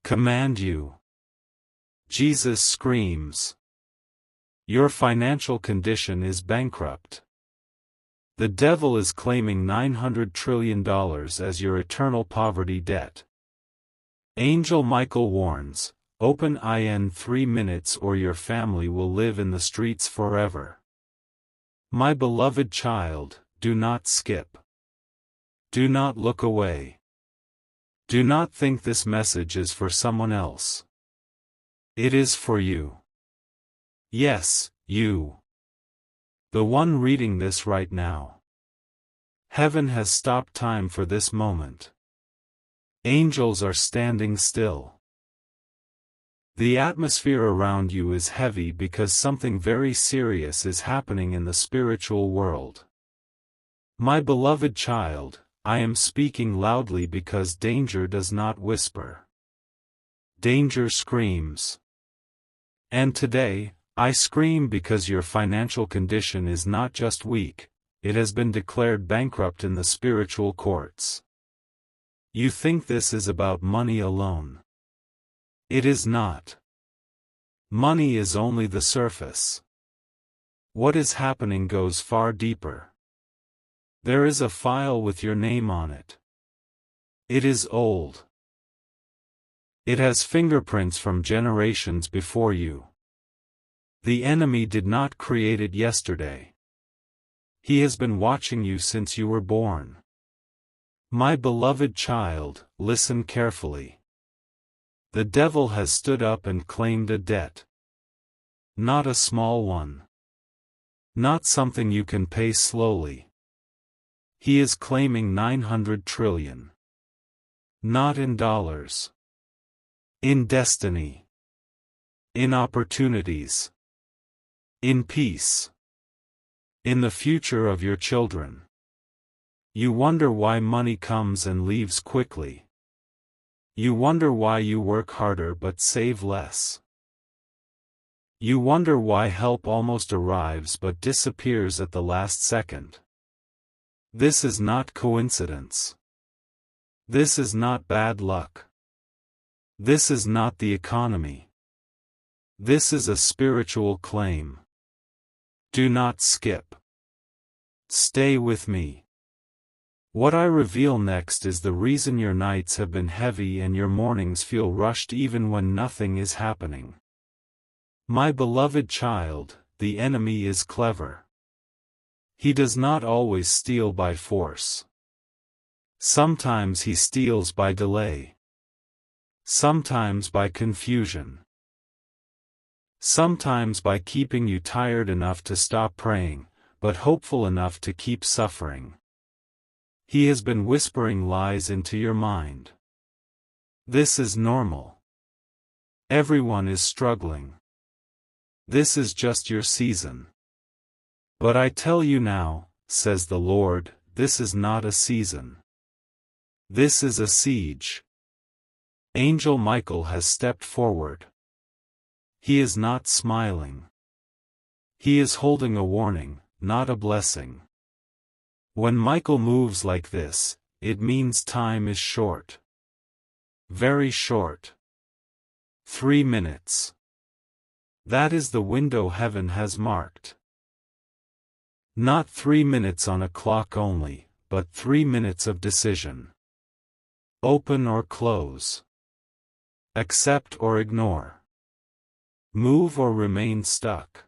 Command you. Jesus screams. Your financial condition is bankrupt. The devil is claiming $900 trillion as your eternal poverty debt. Angel Michael warns, open in 3 minutes or your family will live in the streets forever. My beloved child, do not skip. Do not look away. Do not think this message is for someone else. It is for you. Yes, you. The one reading this right now. Heaven has stopped time for this moment. Angels are standing still. The atmosphere around you is heavy because something very serious is happening in the spiritual world. My beloved child, I am speaking loudly because danger does not whisper. Danger screams. And today, I scream because your financial condition is not just weak, it has been declared bankrupt in the spiritual courts. You think this is about money alone. It is not. Money is only the surface. What is happening goes far deeper. There is a file with your name on it. It is old. It has fingerprints from generations before you. The enemy did not create it yesterday. He has been watching you since you were born. My beloved child, listen carefully. The devil has stood up and claimed a debt. Not a small one. Not something you can pay slowly. He is claiming $900 trillion. Not in dollars. In destiny. In opportunities. In peace. In the future of your children. You wonder why money comes and leaves quickly. You wonder why you work harder but save less. You wonder why help almost arrives but disappears at the last second. This is not coincidence. This is not bad luck. This is not the economy. This is a spiritual claim. Do not skip. Stay with me. What I reveal next is the reason your nights have been heavy and your mornings feel rushed even when nothing is happening. My beloved child, the enemy is clever. He does not always steal by force. Sometimes he steals by delay. Sometimes by confusion. Sometimes by keeping you tired enough to stop praying, but hopeful enough to keep suffering. He has been whispering lies into your mind. This is normal. Everyone is struggling. This is just your season. But I tell you now, says the Lord, this is not a season. This is a siege. Angel Michael has stepped forward. He is not smiling. He is holding a warning, not a blessing. When Michael moves like this, it means time is short. Very short. 3 minutes. That is the window heaven has marked. Not 3 minutes on a clock only, but 3 minutes of decision. Open or close. Accept or ignore. Move or remain stuck.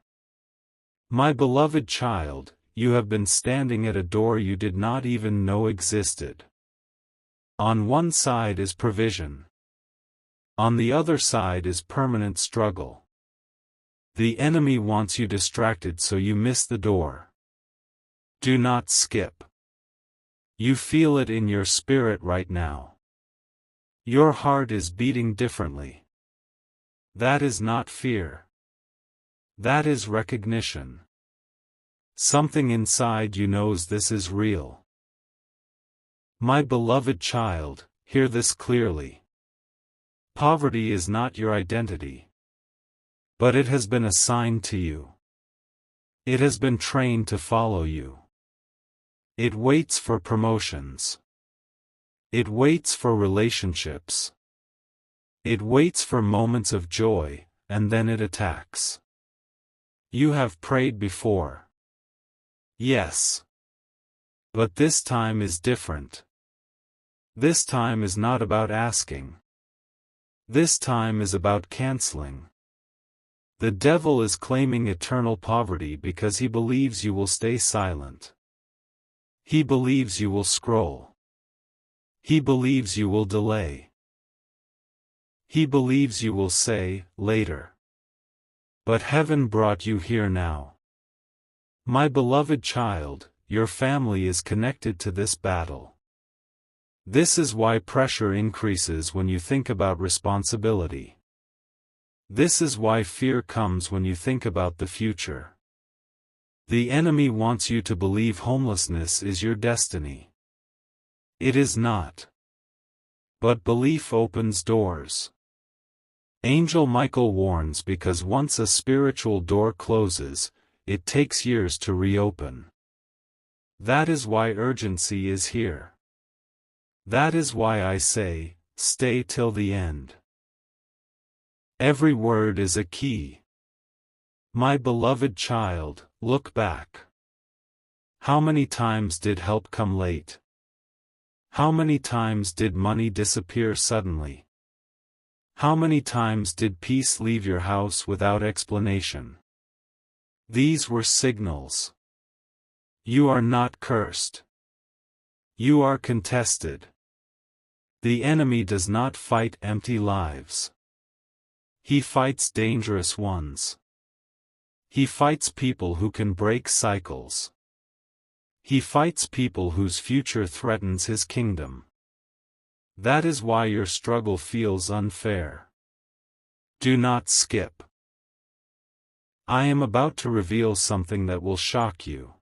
My beloved child, you have been standing at a door you did not even know existed. On one side is provision. On the other side is permanent struggle. The enemy wants you distracted so you miss the door. Do not skip. You feel it in your spirit right now. Your heart is beating differently. That is not fear. That is recognition. Something inside you knows this is real. My beloved child, hear this clearly. Poverty is not your identity. But it has been assigned to you. It has been trained to follow you. It waits for promotions. It waits for relationships. It waits for moments of joy, and then it attacks. You have prayed before. Yes. But this time is different. This time is not about asking. This time is about canceling. The devil is claiming eternal poverty because he believes you will stay silent. He believes you will scroll. He believes you will delay. He believes you will say, later. But heaven brought you here now. My beloved child, your family is connected to this battle. This is why pressure increases when you think about responsibility. This is why fear comes when you think about the future. The enemy wants you to believe homelessness is your destiny. It is not. But belief opens doors. Angel Michael warns because once a spiritual door closes, it takes years to reopen. That is why urgency is here. That is why I say, stay till the end. Every word is a key. My beloved child, look back. How many times did help come late? How many times did money disappear suddenly? How many times did peace leave your house without explanation? These were signals. You are not cursed. You are contested. The enemy does not fight empty lives. He fights dangerous ones. He fights people who can break cycles. He fights people whose future threatens his kingdom. That is why your struggle feels unfair. Do not skip. I am about to reveal something that will shock you.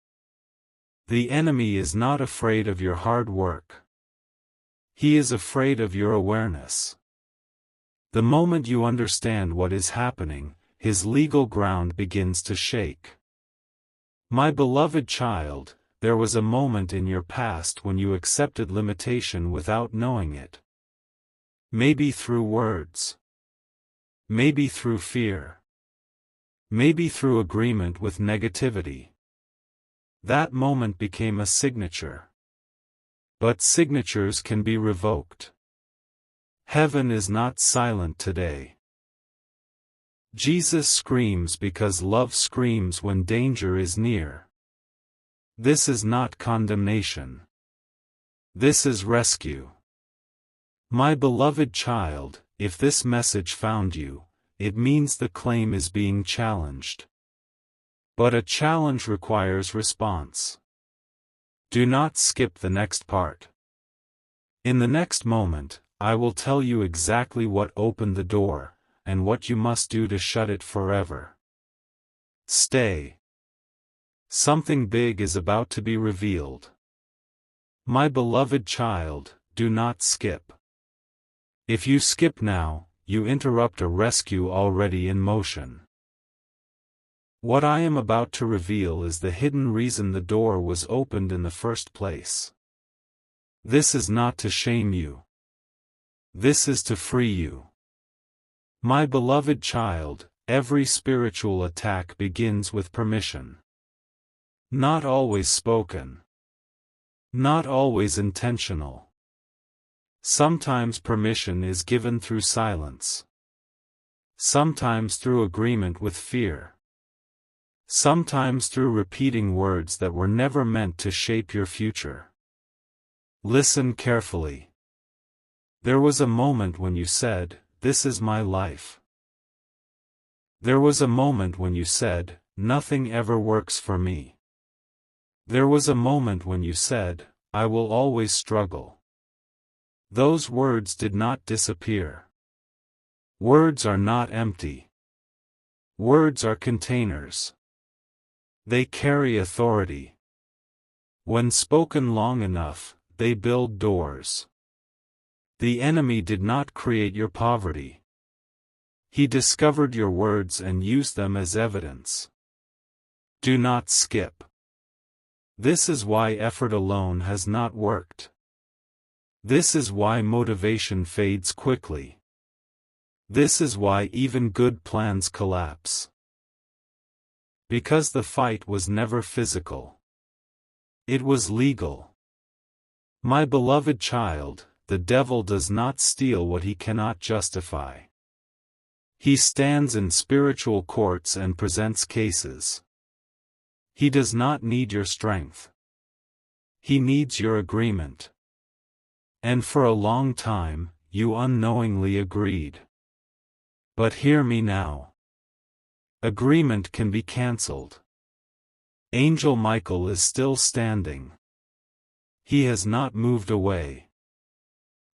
The enemy is not afraid of your hard work. He is afraid of your awareness. The moment you understand what is happening, his legal ground begins to shake. My beloved child, there was a moment in your past when you accepted limitation without knowing it. Maybe through words. Maybe through fear. Maybe through agreement with negativity. That moment became a signature. But signatures can be revoked. Heaven is not silent today. Jesus screams because love screams when danger is near. This is not condemnation. This is rescue. My beloved child, if this message found you, it means the claim is being challenged. But a challenge requires response. Do not skip the next part. In the next moment, I will tell you exactly what opened the door, and what you must do to shut it forever. Stay. Something big is about to be revealed. My beloved child, do not skip. If you skip now, you interrupt a rescue already in motion. What I am about to reveal is the hidden reason the door was opened in the first place. This is not to shame you. This is to free you. My beloved child, every spiritual attack begins with permission. Not always spoken. Not always intentional. Sometimes permission is given through silence. Sometimes through agreement with fear. Sometimes through repeating words that were never meant to shape your future. Listen carefully. There was a moment when you said, "This is my life." There was a moment when you said, "Nothing ever works for me." There was a moment when you said, "I will always struggle." Those words did not disappear. Words are not empty. Words are containers. They carry authority. When spoken long enough, they build doors. The enemy did not create your poverty. He discovered your words and used them as evidence. Do not skip. This is why effort alone has not worked. This is why motivation fades quickly. This is why even good plans collapse. Because the fight was never physical. It was legal. My beloved child, the devil does not steal what he cannot justify. He stands in spiritual courts and presents cases. He does not need your strength. He needs your agreement. And for a long time, you unknowingly agreed. But hear me now. Agreement can be cancelled. Angel Michael is still standing. He has not moved away.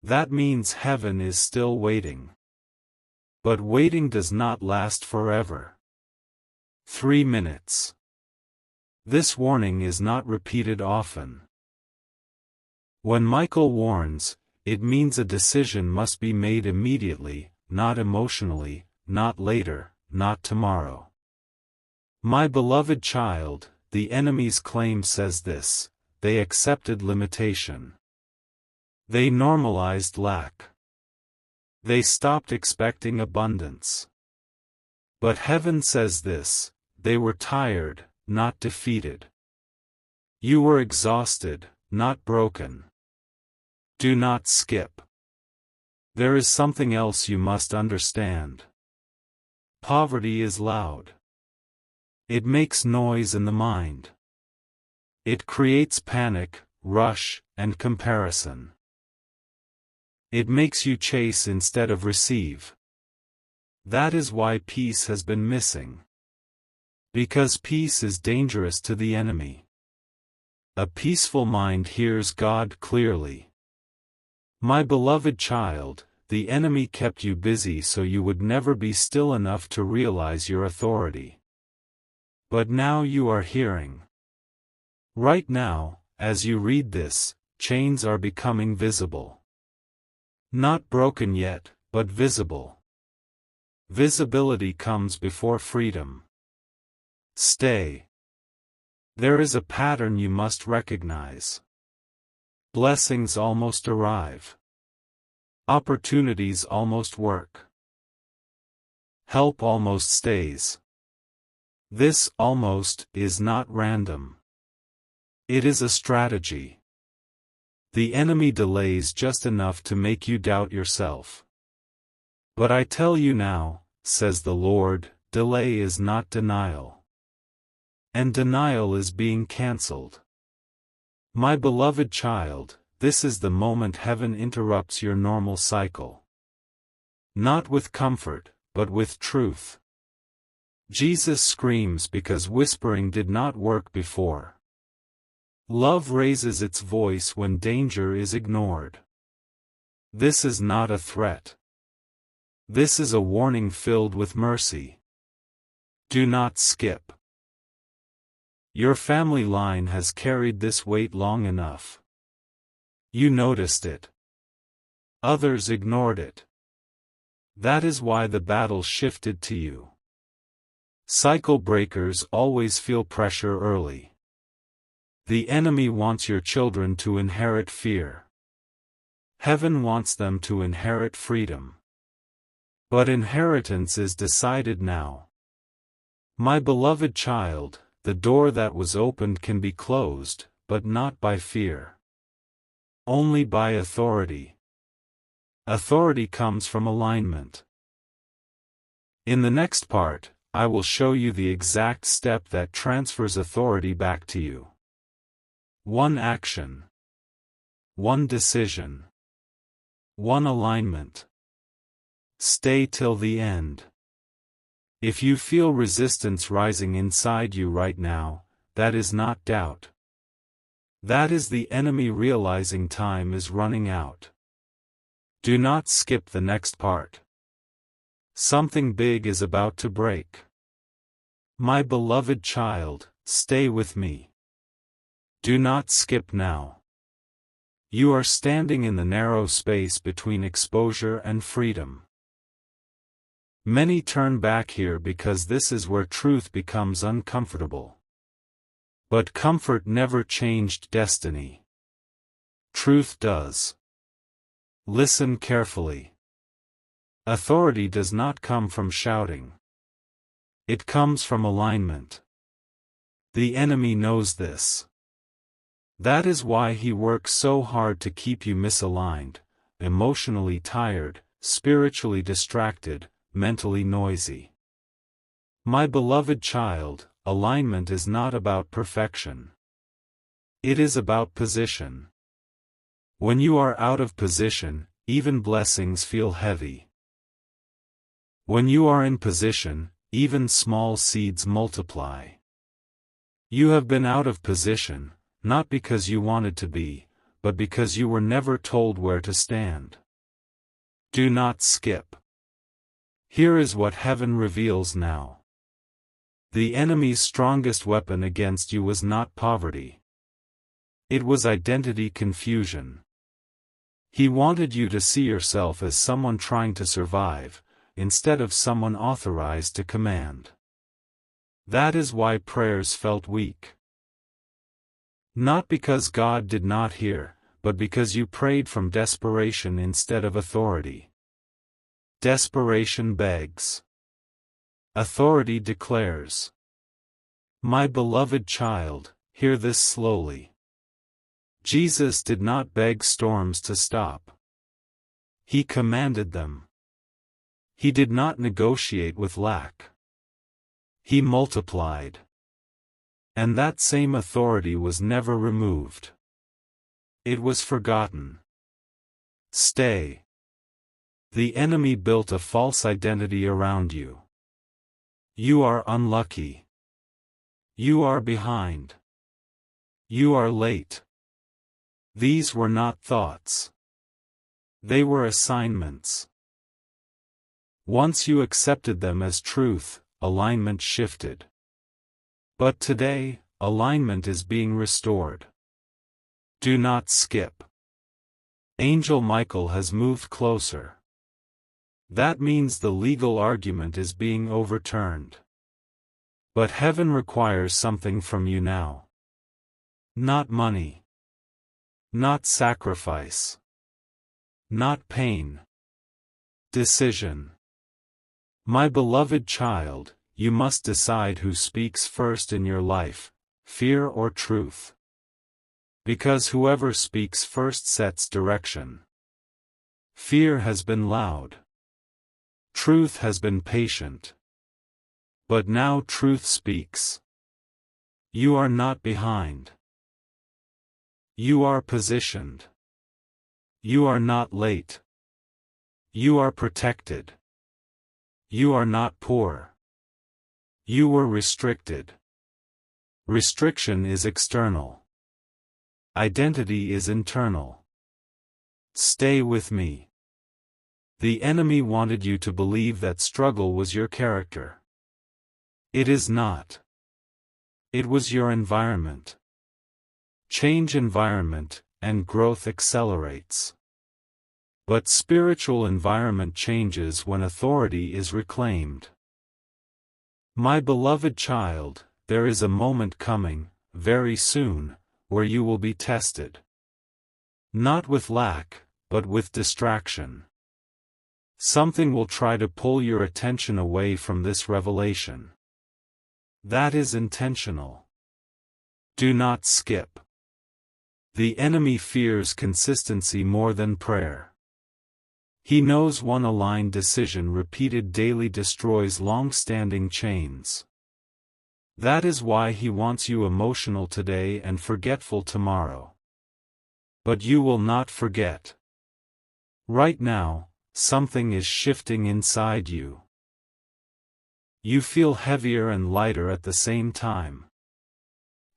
That means heaven is still waiting. But waiting does not last forever. 3 minutes. This warning is not repeated often. When Michael warns, it means a decision must be made immediately, not emotionally, not later, not tomorrow. My beloved child, the enemy's claim says this: they accepted limitation. They normalized lack. They stopped expecting abundance. But heaven says this: they were tired, not defeated. You were exhausted, not broken. Do not skip. There is something else you must understand. Poverty is loud. It makes noise in the mind. It creates panic, rush, and comparison. It makes you chase instead of receive. That is why peace has been missing. Because peace is dangerous to the enemy. A peaceful mind hears God clearly. My beloved child, the enemy kept you busy so you would never be still enough to realize your authority. But now you are hearing. Right now, as you read this, chains are becoming visible. Not broken yet, but visible. Visibility comes before freedom. Stay. There is a pattern you must recognize. Blessings almost arrive. Opportunities almost work. Help almost stays. This almost is not random. It is a strategy. The enemy delays just enough to make you doubt yourself. But I tell you now, says the Lord, delay is not denial. And denial is being cancelled. My beloved child, this is the moment heaven interrupts your normal cycle. Not with comfort, but with truth. Jesus screams because whispering did not work before. Love raises its voice when danger is ignored. This is not a threat. This is a warning filled with mercy. Do not skip. Your family line has carried this weight long enough. You noticed it. Others ignored it. That is why the battle shifted to you. Cycle breakers always feel pressure early. The enemy wants your children to inherit fear. Heaven wants them to inherit freedom. But inheritance is decided now. My beloved child, the door that was opened can be closed, but not by fear. Only by authority. Authority comes from alignment. In the next part, I will show you the exact step that transfers authority back to you. One action. One decision. One alignment. Stay till the end. If you feel resistance rising inside you right now, that is not doubt. That is the enemy realizing time is running out. Do not skip the next part. Something big is about to break. My beloved child, stay with me. Do not skip now. You are standing in the narrow space between exposure and freedom. Many turn back here because this is where truth becomes uncomfortable. But comfort never changed destiny. Truth does. Listen carefully. Authority does not come from shouting. It comes from alignment. The enemy knows this. That is why he works so hard to keep you misaligned, emotionally tired, spiritually distracted, mentally noisy. My beloved child, alignment is not about perfection. It is about position. When you are out of position, even blessings feel heavy. When you are in position, even small seeds multiply. You have been out of position, not because you wanted to be, but because you were never told where to stand. Do not skip. Here is what heaven reveals now. The enemy's strongest weapon against you was not poverty. It was identity confusion. He wanted you to see yourself as someone trying to survive, instead of someone authorized to command. That is why prayers felt weak. Not because God did not hear, but because you prayed from desperation instead of authority. Desperation begs. Authority declares. My beloved child, hear this slowly. Jesus did not beg storms to stop. He commanded them. He did not negotiate with lack. He multiplied. And that same authority was never removed. It was forgotten. Stay. The enemy built a false identity around you. You are unlucky. You are behind. You are late. These were not thoughts. They were assignments. Once you accepted them as truth, alignment shifted. But today, alignment is being restored. Do not skip. Angel Michael has moved closer. That means the legal argument is being overturned. But heaven requires something from you now. Not money. Not sacrifice. Not pain. Decision. My beloved child, you must decide who speaks first in your life, fear or truth. Because whoever speaks first sets direction. Fear has been loud. Truth has been patient. But now truth speaks. You are not behind. You are positioned. You are not late. You are protected. You are not poor. You were restricted. Restriction is external. Identity is internal. Stay with me. The enemy wanted you to believe that struggle was your character. It is not. It was your environment. Change environment, and growth accelerates. But spiritual environment changes when authority is reclaimed. My beloved child, there is a moment coming, very soon, where you will be tested. Not with lack, but with distraction. Something will try to pull your attention away from this revelation. That is intentional. Do not skip. The enemy fears consistency more than prayer. He knows one aligned decision repeated daily destroys long-standing chains. That is why he wants you emotional today and forgetful tomorrow. But you will not forget. Right now, something is shifting inside you. You feel heavier and lighter at the same time.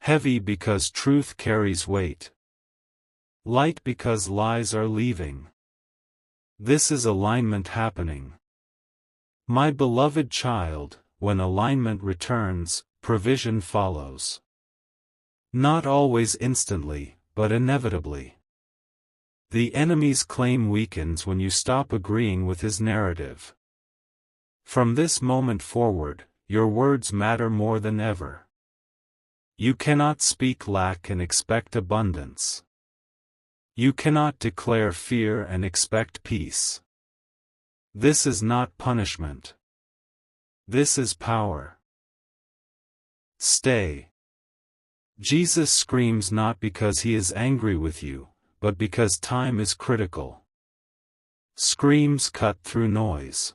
Heavy because truth carries weight. Light because lies are leaving. This is alignment happening. My beloved child, when alignment returns, provision follows. Not always instantly, but inevitably. The enemy's claim weakens when you stop agreeing with his narrative. From this moment forward, your words matter more than ever. You cannot speak lack and expect abundance. You cannot declare fear and expect peace. This is not punishment. This is power. Stay. Jesus screams not because he is angry with you, but because time is critical. Screams cut through noise.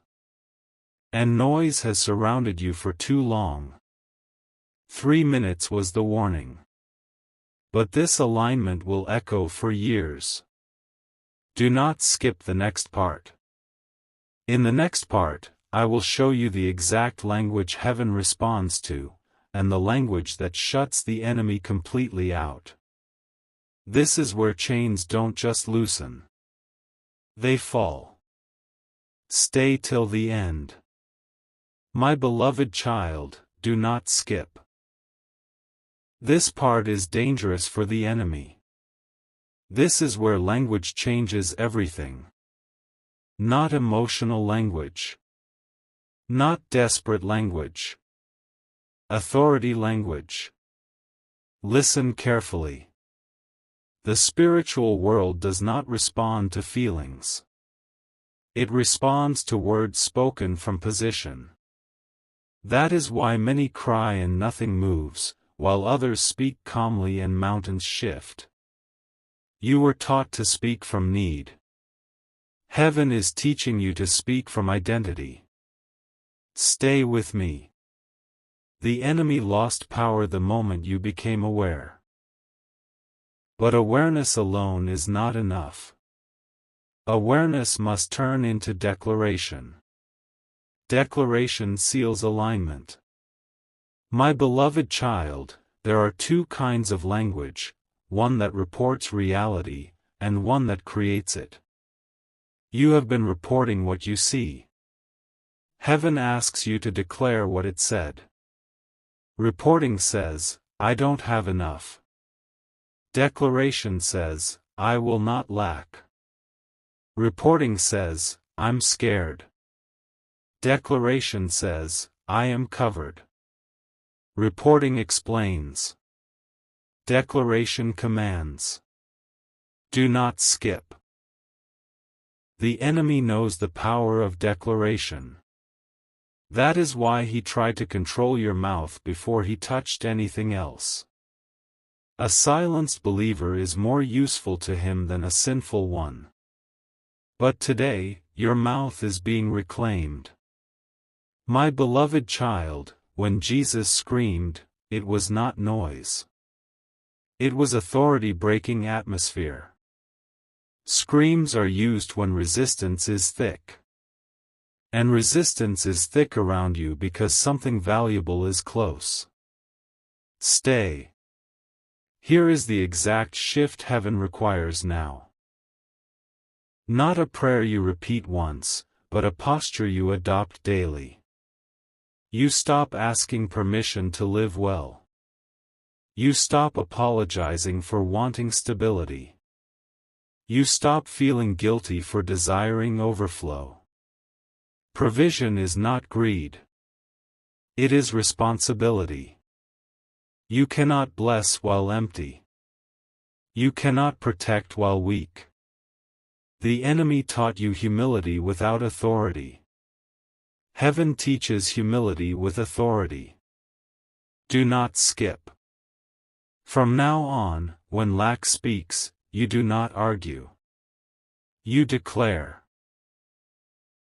And noise has surrounded you for too long. 3 minutes was the warning. But this alignment will echo for years. Do not skip the next part. In the next part, I will show you the exact language heaven responds to, and the language that shuts the enemy completely out. This is where chains don't just loosen. They fall. Stay till the end. My beloved child, do not skip. This part is dangerous for the enemy. This is where language changes everything. Not emotional language. Not desperate language. Authority language. Listen carefully. The spiritual world does not respond to feelings. It responds to words spoken from position. That is why many cry and nothing moves, while others speak calmly and mountains shift. You were taught to speak from need. Heaven is teaching you to speak from identity. Stay with me. The enemy lost power the moment you became aware. But awareness alone is not enough. Awareness must turn into declaration. Declaration seals alignment. My beloved child, there are two kinds of language, one that reports reality, and one that creates it. You have been reporting what you see. Heaven asks you to declare what it said. Reporting says, I don't have enough. Declaration says, I will not lack. Reporting says, I'm scared. Declaration says, I am covered. Reporting explains. Declaration commands. Do not skip. The enemy knows the power of declaration. That is why he tried to control your mouth before he touched anything else. A silenced believer is more useful to him than a sinful one. But today, your mouth is being reclaimed. My beloved child, when Jesus screamed, it was not noise. It was authority breaking atmosphere. Screams are used when resistance is thick. And resistance is thick around you because something valuable is close. Stay. Here is the exact shift heaven requires now. Not a prayer you repeat once, but a posture you adopt daily. You stop asking permission to live well. You stop apologizing for wanting stability. You stop feeling guilty for desiring overflow. Provision is not greed. It is responsibility. You cannot bless while empty. You cannot protect while weak. The enemy taught you humility without authority. Heaven teaches humility with authority. Do not skip. From now on, when lack speaks, you do not argue. You declare.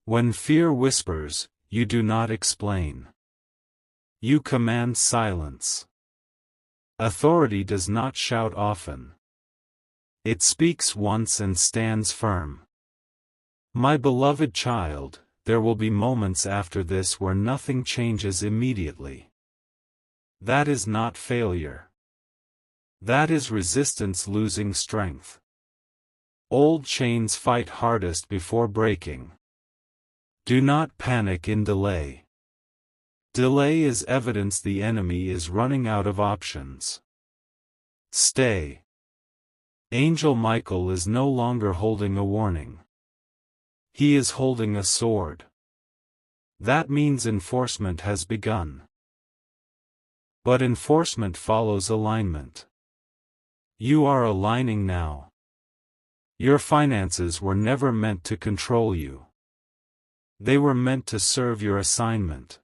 When fear whispers, you do not explain. You command silence. Authority does not shout often. It speaks once and stands firm. My beloved child, there will be moments after this where nothing changes immediately. That is not failure. That is resistance losing strength. Old chains fight hardest before breaking. Do not panic in delay. Delay is evidence the enemy is running out of options. Stay. Angel Michael is no longer holding a warning. He is holding a sword. That means enforcement has begun. But enforcement follows alignment. You are aligning now. Your finances were never meant to control you. They were meant to serve your assignment.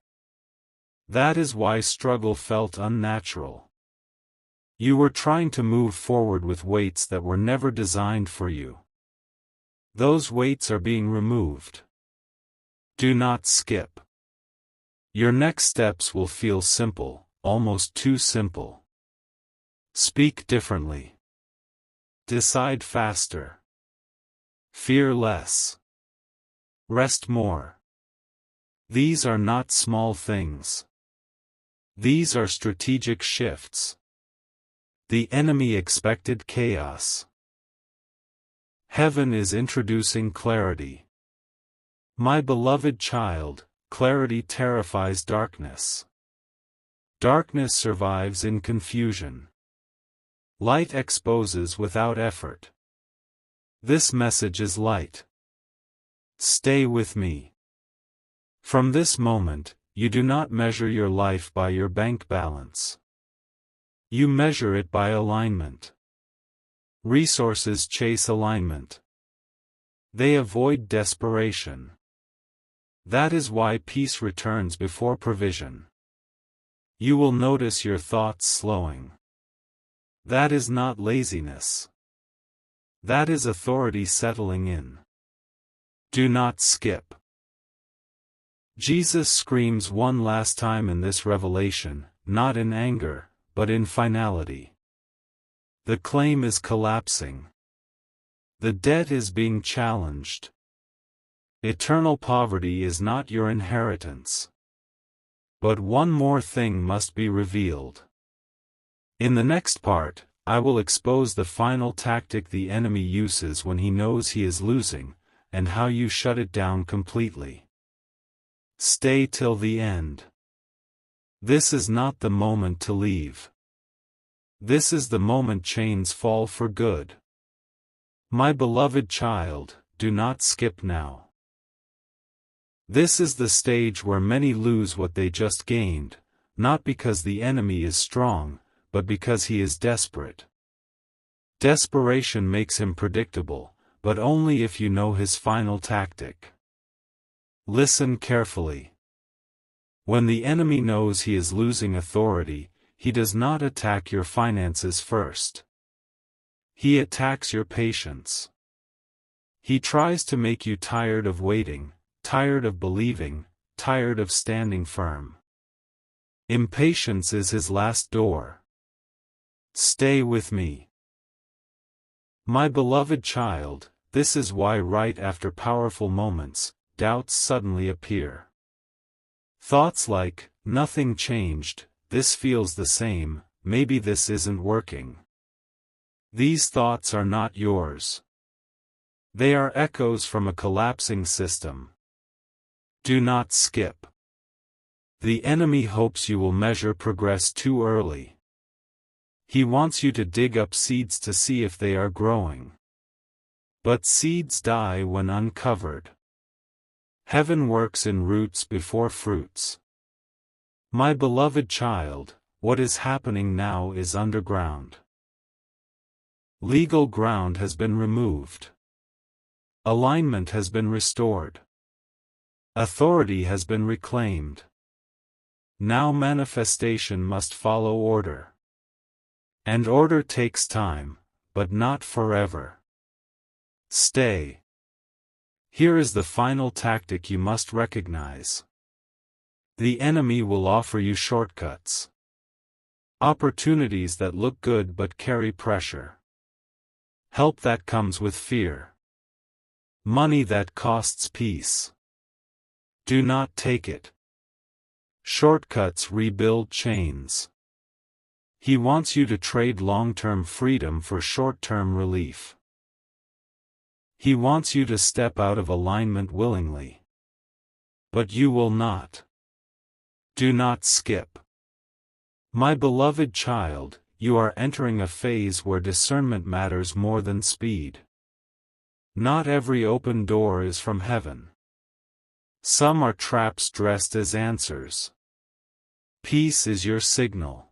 That is why struggle felt unnatural. You were trying to move forward with weights that were never designed for you. Those weights are being removed. Do not skip. Your next steps will feel simple, almost too simple. Speak differently. Decide faster. Fear less. Rest more. These are not small things. These are strategic shifts. The enemy expected chaos. Heaven is introducing clarity. My beloved child, clarity terrifies darkness. Darkness survives in confusion. Light exposes without effort. This message is light. Stay with me. From this moment, you do not measure your life by your bank balance. You measure it by alignment. Resources chase alignment. They avoid desperation. That is why peace returns before provision. You will notice your thoughts slowing. That is not laziness. That is authority settling in. Do not skip. Jesus screams one last time in this revelation, not in anger, but in finality. The claim is collapsing. The debt is being challenged. Eternal poverty is not your inheritance. But one more thing must be revealed. In the next part, I will expose the final tactic the enemy uses when he knows he is losing, and how you shut it down completely. Stay till the end. This is not the moment to leave. This is the moment chains fall for good. My beloved child, do not skip now. This is the stage where many lose what they just gained, not because the enemy is strong, but because he is desperate. Desperation makes him predictable, but only if you know his final tactic. Listen carefully. When the enemy knows he is losing authority, he does not attack your finances first. He attacks your patience. He tries to make you tired of waiting, tired of believing, tired of standing firm. Impatience is his last door. Stay with me. My beloved child, this is why right after powerful moments, doubts suddenly appear. Thoughts like, nothing changed, this feels the same, maybe this isn't working. These thoughts are not yours. They are echoes from a collapsing system. Do not skip. The enemy hopes you will measure progress too early. He wants you to dig up seeds to see if they are growing. But seeds die when uncovered. Heaven works in roots before fruits. My beloved child, what is happening now is underground. Legal ground has been removed. Alignment has been restored. Authority has been reclaimed. Now manifestation must follow order. And order takes time, but not forever. Stay. Here is the final tactic you must recognize. The enemy will offer you shortcuts. Opportunities that look good but carry pressure. Help that comes with fear. Money that costs peace. Do not take it. Shortcuts rebuild chains. He wants you to trade long-term freedom for short-term relief. He wants you to step out of alignment willingly. But you will not. Do not skip. My beloved child, you are entering a phase where discernment matters more than speed. Not every open door is from heaven. Some are traps dressed as answers. Peace is your signal.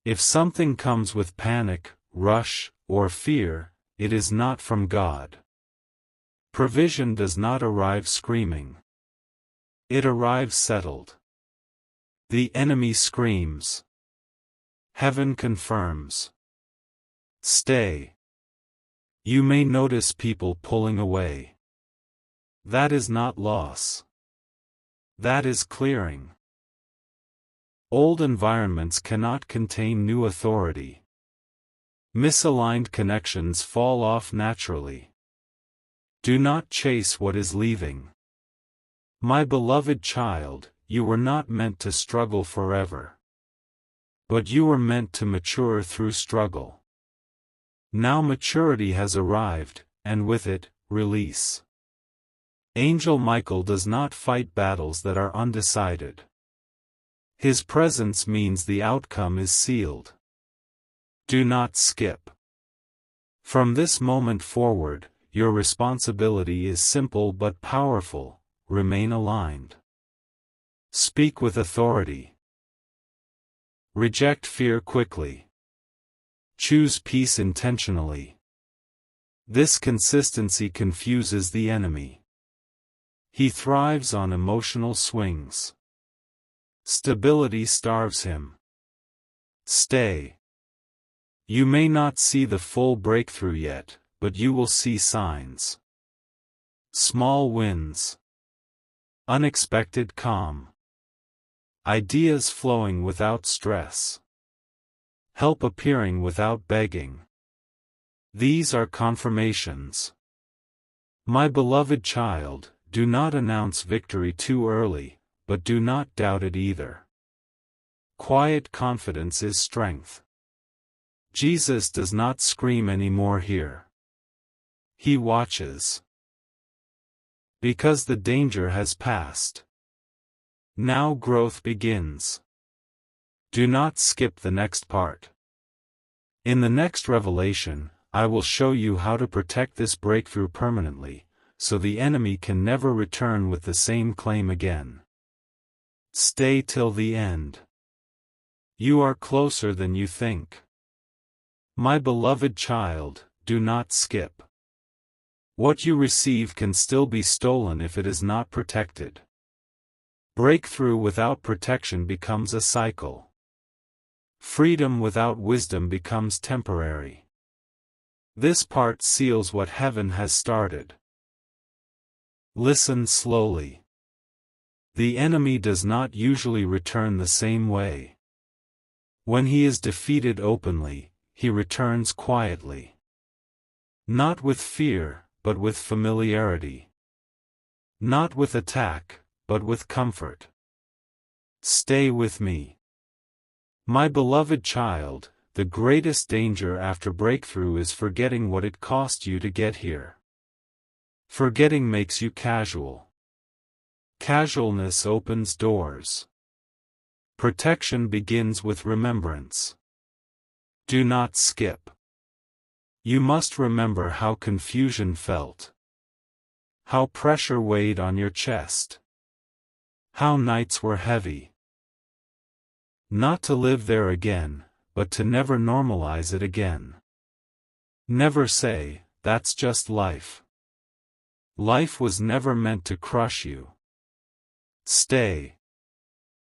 If something comes with panic, rush, or fear, it is not from God. Provision does not arrive screaming. It arrives settled. The enemy screams. Heaven confirms. Stay. You may notice people pulling away. That is not loss. That is clearing. Old environments cannot contain new authority. Misaligned connections fall off naturally. Do not chase what is leaving. My beloved child, you were not meant to struggle forever. But you were meant to mature through struggle. Now maturity has arrived, and with it, release. Angel Michael does not fight battles that are undecided. His presence means the outcome is sealed. Do not skip. From this moment forward, your responsibility is simple but powerful: remain aligned. Speak with authority. Reject fear quickly. Choose peace intentionally. This consistency confuses the enemy. He thrives on emotional swings. Stability starves him. Stay. You may not see the full breakthrough yet, but you will see signs. Small wins. Unexpected calm. Ideas flowing without stress. Help appearing without begging. These are confirmations. My beloved child, do not announce victory too early, but do not doubt it either. Quiet confidence is strength. Jesus does not scream anymore here. He watches. Because the danger has passed. Now growth begins. Do not skip the next part. In the next revelation, I will show you how to protect this breakthrough permanently, so the enemy can never return with the same claim again. Stay till the end. You are closer than you think. My beloved child, do not skip. What you receive can still be stolen if it is not protected. Breakthrough without protection becomes a cycle. Freedom without wisdom becomes temporary. This part seals what heaven has started. Listen slowly. The enemy does not usually return the same way. When he is defeated openly, he returns quietly. Not with fear, but with familiarity. Not with attack, but with comfort. Stay with me. My beloved child, the greatest danger after breakthrough is forgetting what it cost you to get here. Forgetting makes you casual. Casualness opens doors. Protection begins with remembrance. Do not skip. You must remember how confusion felt. How pressure weighed on your chest. How nights were heavy. Not to live there again, but to never normalize it again. Never say, "That's just life." Life was never meant to crush you. Stay.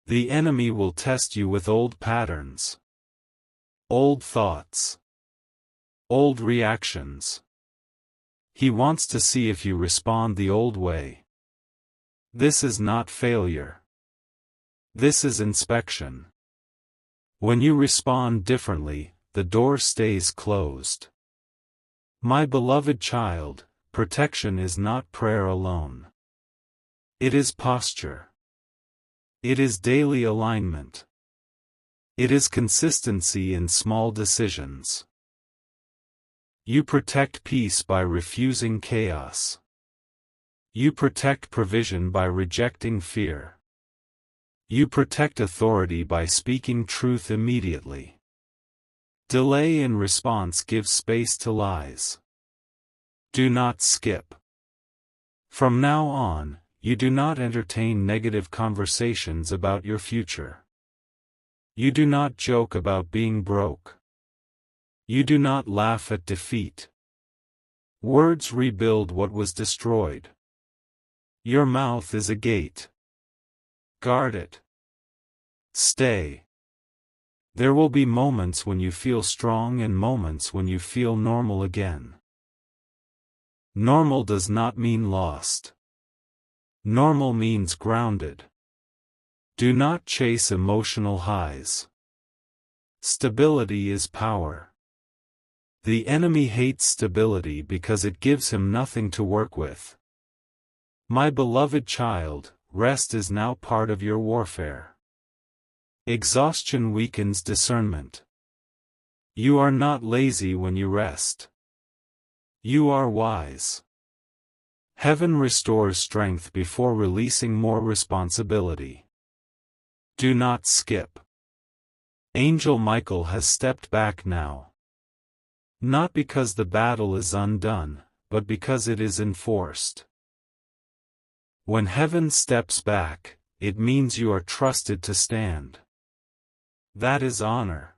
The enemy will test you with old patterns. Old thoughts. Old reactions. He wants to see if you respond the old way. This is not failure. This is inspection. When you respond differently, the door stays closed. My beloved child, protection is not prayer alone. It is posture. It is daily alignment. It is consistency in small decisions. You protect peace by refusing chaos. You protect provision by rejecting fear. You protect authority by speaking truth immediately. Delay in response gives space to lies. Do not skip. From now on, you do not entertain negative conversations about your future. You do not joke about being broke. You do not laugh at defeat. Words rebuild what was destroyed. Your mouth is a gate. Guard it. Stay. There will be moments when you feel strong and moments when you feel normal again. Normal does not mean lost. Normal means grounded. Do not chase emotional highs. Stability is power. The enemy hates stability because it gives him nothing to work with. My beloved child, rest is now part of your warfare. Exhaustion weakens discernment. You are not lazy when you rest. You are wise. Heaven restores strength before releasing more responsibility. Do not skip. Angel Michael has stepped back now. Not because the battle is undone, but because it is enforced. When heaven steps back, it means you are trusted to stand. That is honor.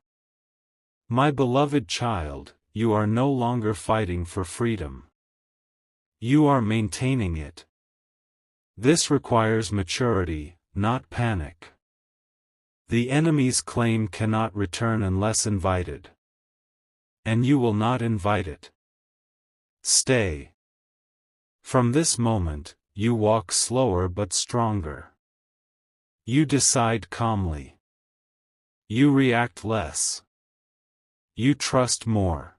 My beloved child, you are no longer fighting for freedom. You are maintaining it. This requires maturity, not panic. The enemy's claim cannot return unless invited. And you will not invite it. Stay. From this moment, you walk slower but stronger. You decide calmly. You react less. You trust more.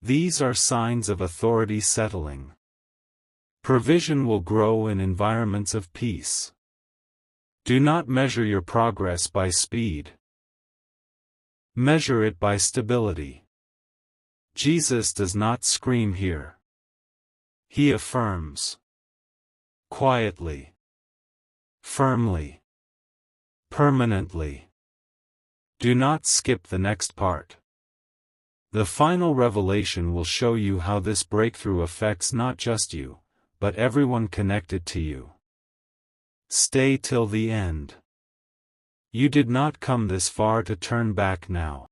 These are signs of authority settling. Provision will grow in environments of peace. Do not measure your progress by speed. Measure it by stability. Jesus does not scream here. He affirms. Quietly. Firmly. Permanently. Do not skip the next part. The final revelation will show you how this breakthrough affects not just you, but everyone connected to you. Stay till the end. You did not come this far to turn back now.